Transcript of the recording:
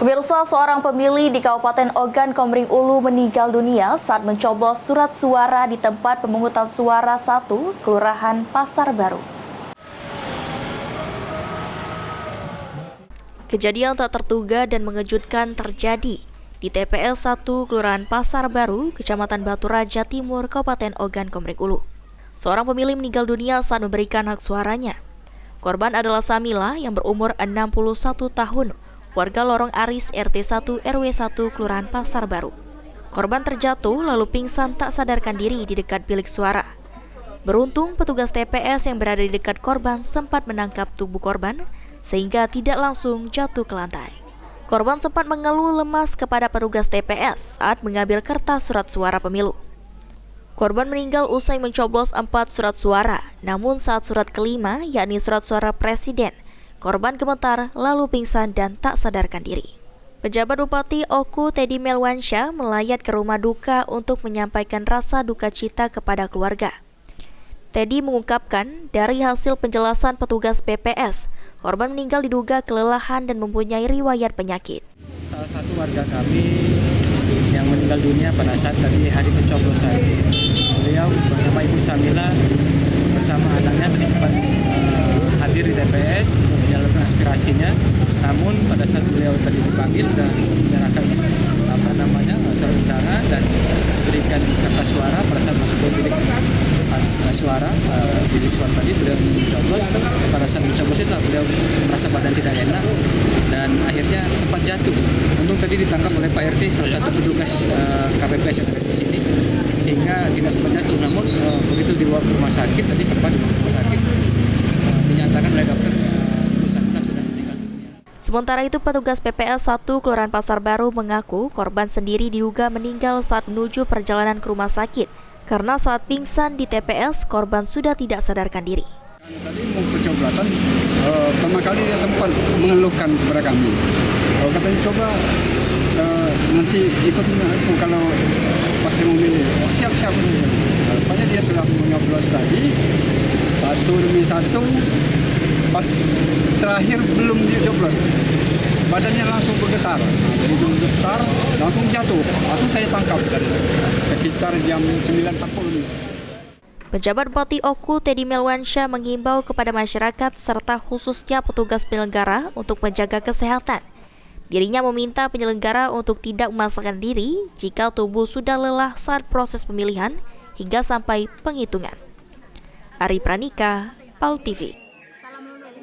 Pemirsa, seorang pemilih di Kabupaten Ogan Komering Ulu meninggal dunia saat mencoblos surat suara di tempat pemungutan suara 1, Kelurahan Pasar Baru. Kejadian tak terduga dan mengejutkan terjadi di TPS 1 Kelurahan Pasar Baru, Kecamatan Batu Raja Timur, Kabupaten Ogan Komering Ulu. Seorang pemilih meninggal dunia saat memberikan hak suaranya. Korban adalah Samila yang berumur 61 tahun, warga Lorong Aris RT 1 RW 1 Kelurahan Pasar Baru. Korban terjatuh lalu pingsan tak sadarkan diri di dekat bilik suara. Beruntung petugas TPS yang berada di dekat korban sempat menangkap tubuh korban sehingga tidak langsung jatuh ke lantai. Korban sempat mengeluh lemas kepada petugas TPS saat mengambil kertas surat suara pemilu. Korban meninggal usai mencoblos 4 surat suara, namun saat surat kelima yakni surat suara presiden, korban gemetar lalu pingsan dan tak sadarkan diri. Pejabat Bupati Oku Teddy Melwansyah melayat ke rumah duka untuk menyampaikan rasa duka cita kepada keluarga. Teddy mengungkapkan dari hasil penjelasan petugas PPS, korban meninggal diduga kelelahan dan mempunyai riwayat penyakit. Salah satu warga kami yang meninggal dunia pada saat tadi hari pencoblosan. Beliau bernama Ibu Samila bersama anaknya tadi sempat hadir di TPS untuk menyalurkan aspirasinya. Namun pada saat beliau tadi dipanggil dan menyerahkan surat undangan dan diberikan kertas suara, pada saat masuk ke bilik suara tadi beliau mencoblos. Pada saat mencoblos itu beliau merasa badan tidak enak dan akhirnya sempat jatuh. Untung tadi ditangkap oleh Pak RT, salah satu petugas KPPS yang ada di sini, sehingga tidak sempat jatuh. Namun begitu dibawa ke rumah sakit, tadi sempat di rumah sakit dinyatakan oleh dokter sudah meninggal dunia. Sementara itu, petugas PPS 1 Kelurahan Pasar Baru mengaku korban sendiri diduga meninggal saat menuju perjalanan ke rumah sakit karena saat pingsan di TPS korban sudah tidak sadarkan diri. Tadi mau pencoblosan, pertama kali dia sempat mengeluhkan kepada kami. Katanya coba nanti ikutin aku kalau pas mau milih. Siap-siap. Rupanya dia sudah menyoblos tadi, satu demi satu. Pas terakhir belum dijoblos, badannya langsung bergetar. Jadi bergetar, langsung jatuh. Langsung saya tangkap sekitar jam 9.40. Pejabat Bupati Oku Teddy Melwansyah mengimbau kepada masyarakat serta khususnya petugas penyelenggara untuk menjaga kesehatan. Dirinya meminta penyelenggara untuk tidak memaksakan diri jika tubuh sudah lelah saat proses pemilihan hingga sampai penghitungan. Ari Pranika, PAL TV.